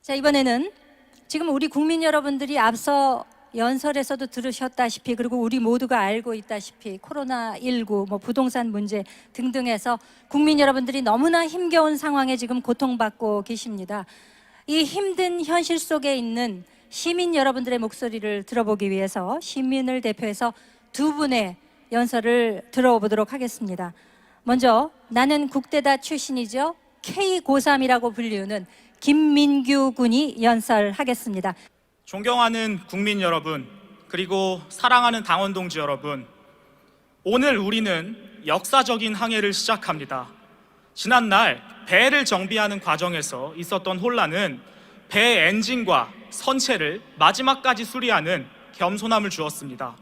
자, 이번에는 지금 우리 국민 여러분들이 앞서 연설에서도 들으셨다시피, 그리고 우리 모두가 알고 있다시피 코로나19, 부동산 문제 등등해서 국민 여러분들이 너무나 힘겨운 상황에 지금 고통받고 계십니다. 이 힘든 현실 속에 있는 시민 여러분들의 목소리를 들어보기 위해서 시민을 대표해서 두 분의 연설을 들어보도록 하겠습니다. 먼저 나는 국대다 출신이죠. K-고3이라고 불리우는 김민규 군이 연설하겠습니다. 존경하는 국민 여러분, 그리고 사랑하는 당원 동지 여러분, 오늘 우리는 역사적인 항해를 시작합니다. 지난날 배를 정비하는 과정에서 있었던 혼란은 배 엔진과 선체를 마지막까지 수리하는 겸손함을 주었습니다.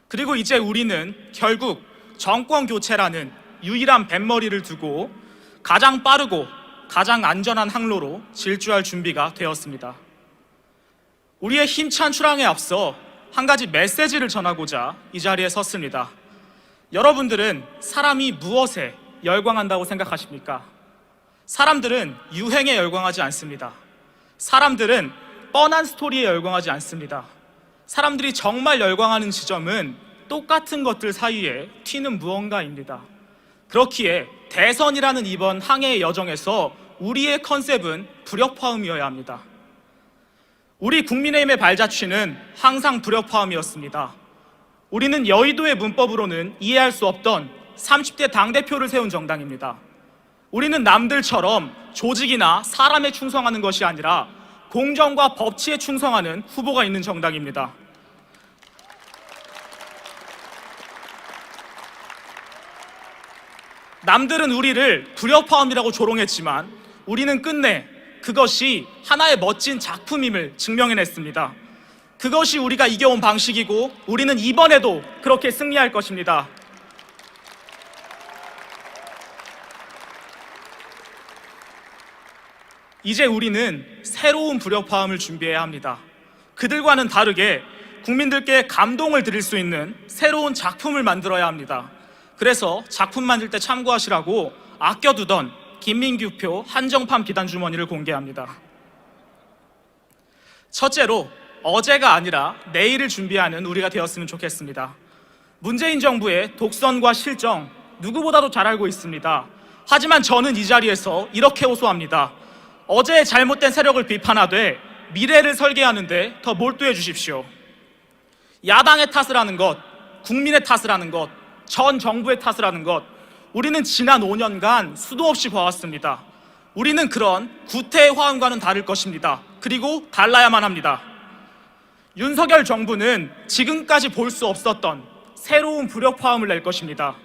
그리고 이제 우리는 결국 정권 교체라는 유일한 뱃머리를 두고 가장 빠르고 가장 안전한 항로로 질주할 준비가 되었습니다. 우리의 힘찬 출항에 앞서 한 가지 메시지를 전하고자 이 자리에 섰습니다. 여러분들은 사람이 무엇에 열광한다고 생각하십니까? 사람들은 유행에 열광하지 않습니다. 사람들은 뻔한 스토리에 열광하지 않습니다. 사람들이 정말 열광하는 지점은 똑같은 것들 사이에 튀는 무언가입니다. 그렇기에 대선이라는 이번 항해의 여정에서 우리의 컨셉은 불협화음이어야 합니다. 우리 국민의힘의 발자취는 항상 불협화음이었습니다. 우리는 여의도의 문법으로는 이해할 수 없던 30대 당대표를 세운 정당입니다. 우리는 남들처럼 조직이나 사람에 충성하는 것이 아니라 공정과 법치에 충성하는 후보가 있는 정당입니다. 남들은 우리를 불협화음이라고 조롱했지만 우리는 끝내 그것이 하나의 멋진 작품임을 증명해냈습니다. 그것이 우리가 이겨온 방식이고 우리는 이번에도 그렇게 승리할 것입니다. 이제 우리는 새로운 불협화음을 준비해야 합니다. 그들과는 다르게 국민들께 감동을 드릴 수 있는 새로운 작품을 만들어야 합니다. 그래서 작품 만들 때 참고하시라고 아껴두던 김민규표 한정판 비단 주머니를 공개합니다. 첫째로, 어제가 아니라 내일을 준비하는 우리가 되었으면 좋겠습니다. 문재인 정부의 독선과 실정 누구보다도 잘 알고 있습니다. 하지만 저는 이 자리에서 이렇게 호소합니다. 어제의 잘못된 세력을 비판하되 미래를 설계하는데 더 몰두해 주십시오. 야당의 탓을 하는 것, 국민의 탓을 하는 것, 전 정부의 탓을 하는 것, 우리는 지난 5년간 수도 없이 봐왔습니다. 우리는 그런 구태의 화음과는 다를 것입니다. 그리고 달라야만 합니다. 윤석열 정부는 지금까지 볼 수 없었던 새로운 불협화음을 낼 것입니다.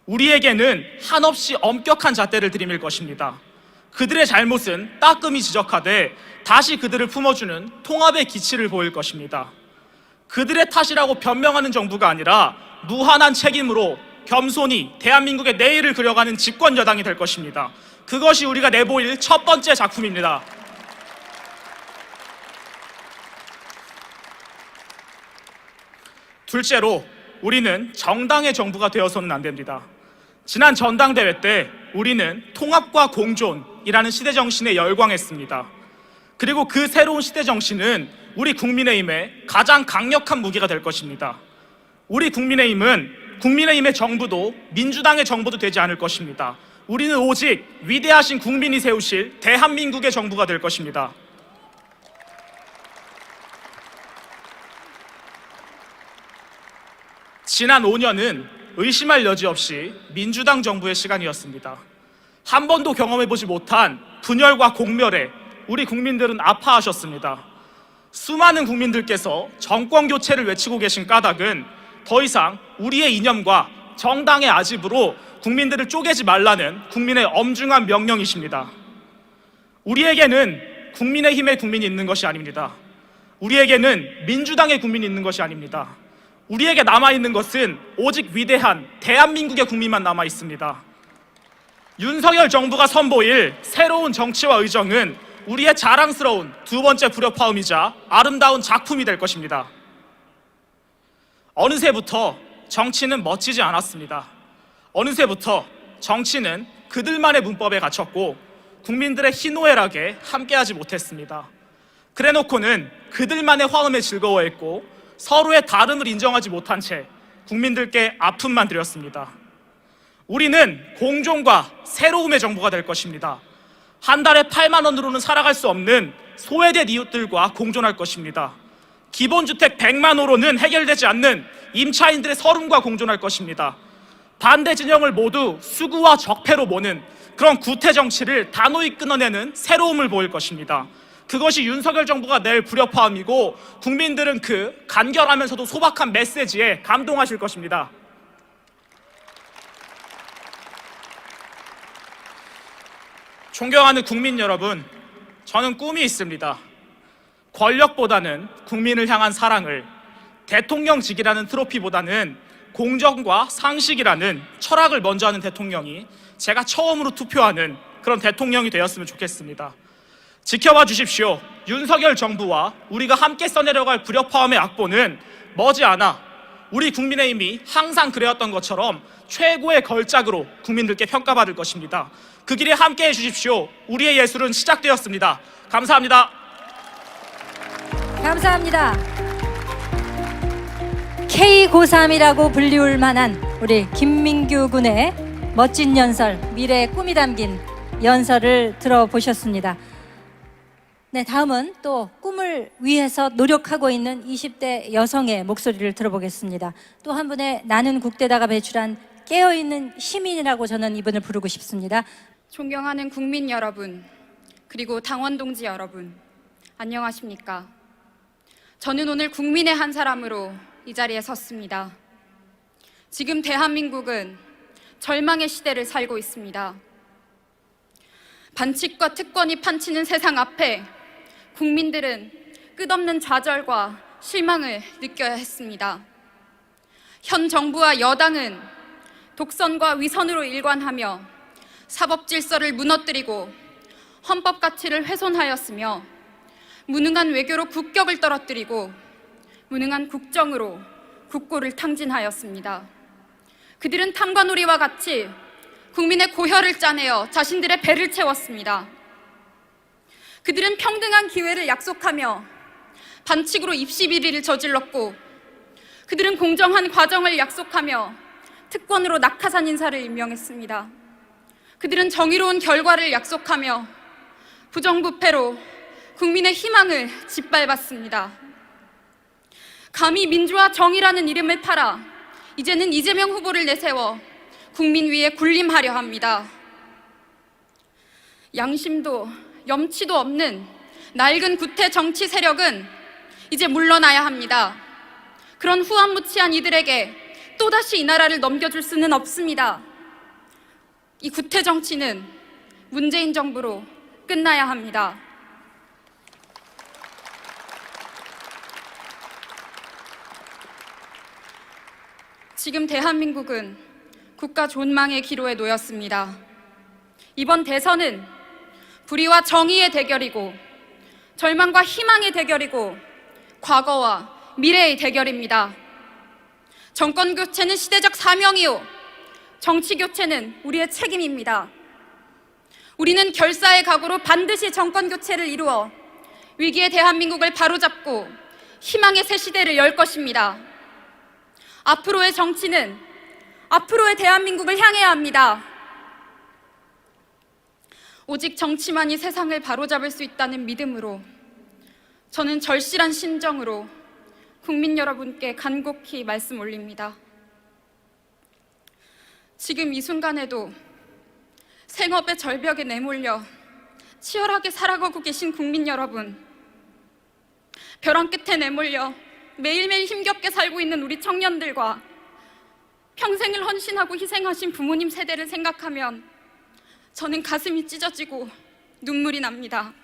우리에게는 한없이 엄격한 잣대를 들이밀 것입니다. 그들의 잘못은 따끔히 지적하되 다시 그들을 품어주는 통합의 기치를 보일 것입니다. 그들의 탓이라고 변명하는 정부가 아니라 무한한 책임으로 겸손히 대한민국의 내일을 그려가는 집권 여당이 될 것입니다. 그것이 우리가 내보일 첫 번째 작품입니다. 둘째로, 우리는 정당의 정부가 되어서는 안 됩니다. 지난 전당대회 때 우리는 통합과 공존이라는 시대정신에 열광했습니다. 그리고 그 새로운 시대정신은 우리 국민의힘의 가장 강력한 무기가 될 것입니다. 우리 국민의힘의 정부도 민주당의 정부도 되지 않을 것입니다. 우리는 오직 위대하신 국민이 세우실 대한민국의 정부가 될 것입니다. 지난 5년은 의심할 여지 없이 민주당 정부의 시간이었습니다. 한 번도 경험해보지 못한 분열과 공멸에 우리 국민들은 아파하셨습니다. 수많은 국민들께서 정권 교체를 외치고 계신 까닭은 더 이상 우리의 이념과 정당의 아집으로 국민들을 쪼개지 말라는 국민의 엄중한 명령이십니다. 우리에게는 국민의힘의 국민이 있는 것이 아닙니다. 우리에게는 민주당의 국민이 있는 것이 아닙니다. 우리에게 남아있는 것은 오직 위대한 대한민국의 국민만 남아있습니다. 윤석열 정부가 선보일 새로운 정치와 의정은 우리의 자랑스러운 두 번째 불협화음이자 아름다운 작품이 될 것입니다. 어느새부터 정치는 멋지지 않았습니다. 어느새부터 정치는 그들만의 문법에 갇혔고 국민들의 희노애락에 함께하지 못했습니다. 그래놓고는 그들만의 화음에 즐거워했고 서로의 다름을 인정하지 못한 채 국민들께 아픔만 드렸습니다. 우리는 공존과 새로움의 정부가 될 것입니다. 한 달에 8만 원으로는 살아갈 수 없는 소외된 이웃들과 공존할 것입니다. 기본주택 100만 호로는 해결되지 않는 임차인들의 서름과 공존할 것입니다. 반대 진영을 모두 수구와 적폐로 모는 그런 구태 정치를 단호히 끊어내는 새로움을 보일 것입니다. 그것이 윤석열 정부가 낼 불협화음이고 국민들은 그 간결하면서도 소박한 메시지에 감동하실 것입니다. 존경하는 국민 여러분, 저는 꿈이 있습니다. 권력보다는 국민을 향한 사랑을, 대통령직이라는 트로피보다는 공정과 상식이라는 철학을 먼저 하는 대통령이 제가 처음으로 투표하는 그런 대통령이 되었으면 좋겠습니다. 지켜봐 주십시오. 윤석열 정부와 우리가 함께 써내려갈 불협화음의 악보는 머지않아 우리 국민의힘이 항상 그래왔던 것처럼 최고의 걸작으로 국민들께 평가받을 것입니다. 그 길에 함께해 주십시오. 우리의 예술은 시작되었습니다. 감사합니다. 감사합니다. K93이라고 불리울 만한 우리 김민규 군의 멋진 연설, 미래의 꿈이 담긴 연설을 들어보셨습니다. 네, 다음은 또 꿈을 위해서 노력하고 있는 20대 여성의 목소리를 들어보겠습니다. 또 한 분의 나는 국대다가 배출한 깨어있는 시민이라고 저는 이분을 부르고 싶습니다. 존경하는 국민 여러분, 그리고 당원 동지 여러분, 안녕하십니까? 저는 오늘 국민의 한 사람으로 이 자리에 섰습니다. 지금 대한민국은 절망의 시대를 살고 있습니다. 반칙과 특권이 판치는 세상 앞에 국민들은 끝없는 좌절과 실망을 느껴야 했습니다. 현 정부와 여당은 독선과 위선으로 일관하며 사법 질서를 무너뜨리고 헌법 가치를 훼손하였으며 무능한 외교로 국격을 떨어뜨리고 무능한 국정으로 국고를 탕진하였습니다. 그들은 탐관오리와 같이 국민의 고혈을 짜내어 자신들의 배를 채웠습니다. 그들은 평등한 기회를 약속하며 반칙으로 입시 비리를 저질렀고, 그들은 공정한 과정을 약속하며 특권으로 낙하산 인사를 임명했습니다. 그들은 정의로운 결과를 약속하며 부정부패로 국민의 희망을 짓밟았습니다. 감히 민주화 정의라는 이름을 팔아 이제는 이재명 후보를 내세워 국민 위에 군림하려 합니다. 양심도 염치도 없는 낡은 구태 정치 세력은 이제 물러나야 합니다. 그런 후한무치한 이들에게 또다시 이 나라를 넘겨줄 수는 없습니다. 이 구태 정치는 문재인 정부로 끝나야 합니다. 지금 대한민국은 국가 존망의 기로에 놓였습니다. 이번 대선은 불의와 정의의 대결이고 절망과 희망의 대결이고 과거와 미래의 대결입니다. 정권 교체는 시대적 사명이요, 정치 교체는 우리의 책임입니다. 우리는 결사의 각오로 반드시 정권 교체를 이루어 위기의 대한민국을 바로잡고 희망의 새 시대를 열 것입니다. 앞으로의 정치는 앞으로의 대한민국을 향해야 합니다. 오직 정치만이 세상을 바로잡을 수 있다는 믿음으로 저는 절실한 심정으로 국민 여러분께 간곡히 말씀 올립니다. 지금 이 순간에도 생업의 절벽에 내몰려 치열하게 살아가고 계신 국민 여러분, 벼랑 끝에 내몰려 매일매일 힘겹게 살고 있는 우리 청년들과 평생을 헌신하고 희생하신 부모님 세대를 생각하면 저는 가슴이 찢어지고 눈물이 납니다.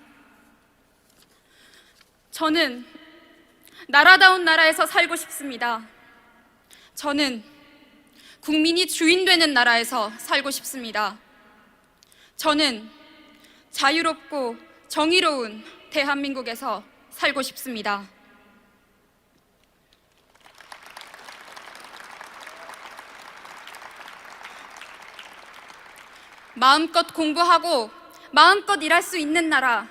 저는 나라다운 나라에서 살고 싶습니다. 저는 국민이 주인 되는 나라에서 살고 싶습니다. 저는 자유롭고 정의로운 대한민국에서 살고 싶습니다. 마음껏 공부하고 마음껏 일할 수 있는 나라,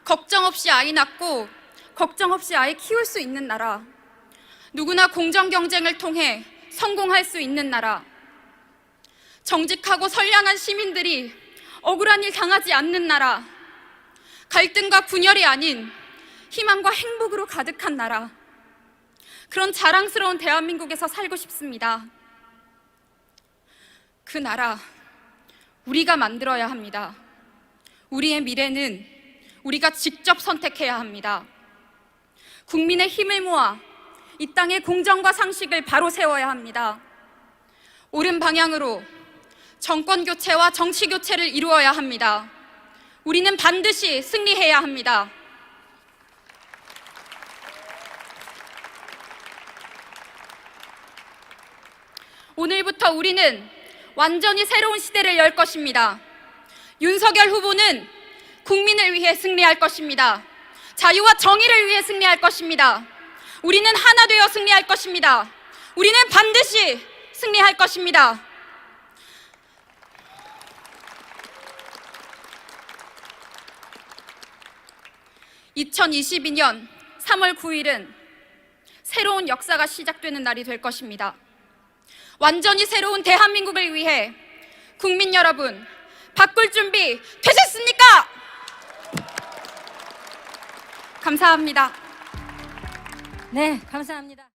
걱정 없이 아이 낳고 걱정 없이 아이 키울 수 있는 나라, 누구나 공정 경쟁을 통해 성공할 수 있는 나라, 정직하고 선량한 시민들이 억울한 일 당하지 않는 나라, 갈등과 분열이 아닌 희망과 행복으로 가득한 나라, 그런 자랑스러운 대한민국에서 살고 싶습니다. 그 나라, 우리가 만들어야 합니다. 우리의 미래는 우리가 직접 선택해야 합니다. 국민의 힘을 모아 이 땅의 공정과 상식을 바로 세워야 합니다. 옳은 방향으로 정권 교체와 정치 교체를 이루어야 합니다. 우리는 반드시 승리해야 합니다. 오늘부터 우리는 완전히 새로운 시대를 열 것입니다. 윤석열 후보는 국민을 위해 승리할 것입니다. 자유와 정의를 위해 승리할 것입니다. 우리는 하나 되어 승리할 것입니다. 우리는 반드시 승리할 것입니다. (2022년 3월 9일은) 새로운 역사가 시작되는 날이 될 것입니다. 완전히 새로운 대한민국을 위해 국민 여러분, 바꿀 준비 되셨습니까? 감사합니다. 네, 감사합니다.